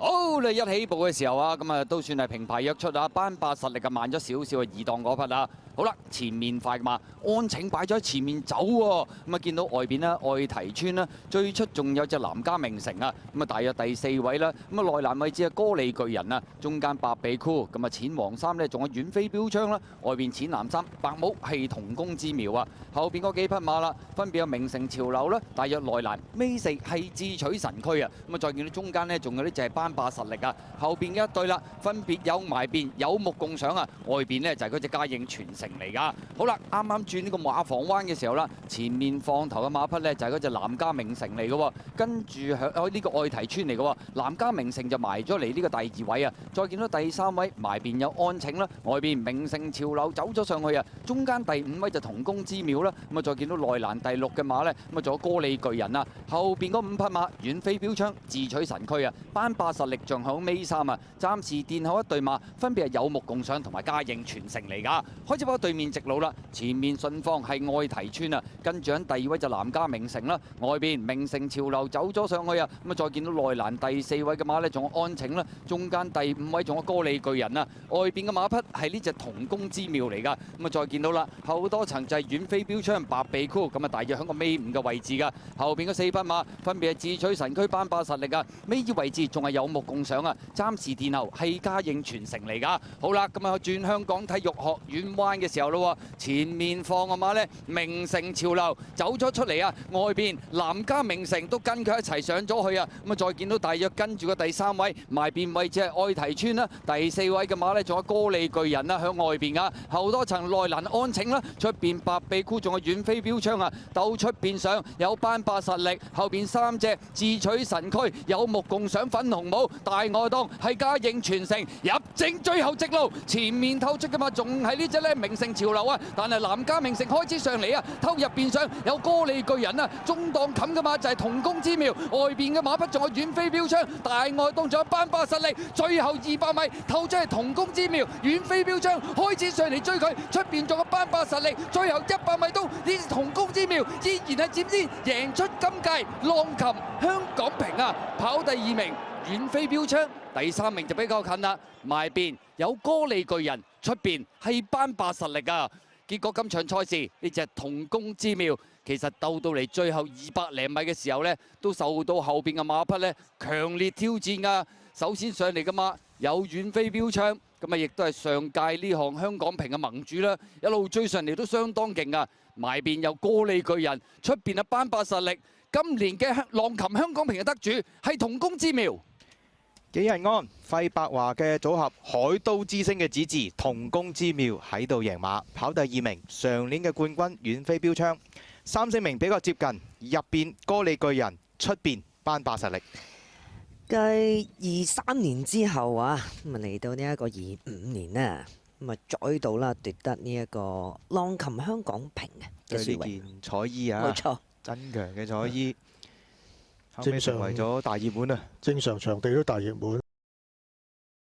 好，你一起步嘅時候啊，咁啊都算係平排躍出啊，班霸實力啊慢咗少少啊，二檔嗰匹啊。好啦，前面快噶嘛，安請擺咗喺前面走喎。咁啊見到外邊啦，愛提村啦，最出仲有隻南家名城啊。咁啊大約第4位啦。咁啊內欄位置啊歌利巨人啊，中間白鼻箍，咁啊淺黃衫呢，仲有遠飛標槍啦。外邊淺藍衫白帽係同工之妙啊。後邊嗰幾匹馬啦，分別有名城潮流啦，大約內欄尾4係智取神區啊。咁啊再見到中間呢，仲有啲就係班霸實力啊。後邊嘅一對啦，分別有埋邊有目共賞啊。外邊呢，就係嗰隻嘉應傳承嚟㗎。好啦，啱啱轉呢個馬房灣嘅時候啦，前面放頭嘅馬匹呢，就係嗰隻南家名城嚟嘅喎，跟住響呢個愛提村嚟嘅喎，南家名城就埋咗嚟呢個第2位啊。再見到第3位埋邊有安請啦，外邊名城潮流走咗上去啊，中間第5位就同工之妙啦。咁啊再見到內欄第6嘅馬呢，咁啊仲有歌利巨人啊，後邊嗰5匹馬遠飛標槍智取神區啊，班霸實力仲響尾3啊，暫時殿後一對馬分別係有目共賞同埋嘉應傳承嚟㗎。開始跑對面直路啦，前面順風係愛提村啊，跟住喺第2位就南家名城啦，外邊名城潮流走咗上去啊，咁啊再見到內欄第4位嘅馬呢，仲有安請啦，中間第5位仲有歌利巨人啊，外邊嘅馬匹係呢隻同工之妙嚟㗎，咁啊再見到啦，後多層就係遠飛標槍白鼻箍，咁啊大約喺個尾5嘅位置㗎，後邊嗰4匹馬分別係智取神區班霸實力啊，尾二位置仲係有目共賞啊，暫時殿後係嘉應傳承嚟㗎。好啦，咁啊轉香港體育學院彎嘅時候咯，前面放嘅馬呢，名城潮流走咗出嚟啊，外邊南家名城都跟佢一齊上咗去啊，咁啊再見到大約跟住個第3位埋邊位置係愛提村啦，第4位嘅馬呢，仲有歌利巨人啦響外邊㗎，後多層內欄安請啦，出邊白鼻箍仲有遠飛標槍啊，鬥出邊上有班霸實力，後邊3隻智取神區有目共賞粉紅帽大外檔係嘉應傳承入正最後直路，前面透出嘅馬仲係呢隻呢名城潮流啊，但係南家名城開始上嚟啊，偷入邊上有歌利巨人啊，中檔冚嘅馬就係同工之妙，外邊嘅馬匹仲有遠飛標槍，大外檔仲有班霸實力，最後200米透出係同工之妙，遠飛標槍開始上嚟追佢，出邊仲有班霸實力，最後100米都呢同工之妙依然係佔先贏出今屆浪琴香港瓶啊，跑第2名遠飛標槍，第3名就比較近啦，埋邊有歌利巨人，出邊係班霸實力啊。結果今場賽事呢隻同工之妙，其實鬥到嚟最後200零米嘅時候呢，都受到後邊嘅馬匹呢強烈挑戰㗎。首先上嚟嘅馬有遠飛標槍，咁啊亦都係上屆呢項香港瓶嘅盟主啦，一路追上嚟都相當勁啊。埋邊有歌利巨人，出邊係班霸實力。今年嘅浪琴香港瓶嘅得主係同工之妙。紀仁安、費伯華嘅組合，海都之星嘅子嗣同工之妙喺度贏馬，跑第2名。上年嘅冠軍遠飛標槍，3、4名比較接近，入邊歌利巨人，出邊班霸實力。繼23年之後啊，咁啊嚟到呢一個25年啦，咁啊再度啦奪得呢一個浪琴香港瓶嘅殊榮。件彩衣啊，冇錯，真強嘅彩衣，後尾成為咗大熱門啊！正常場地都大熱門。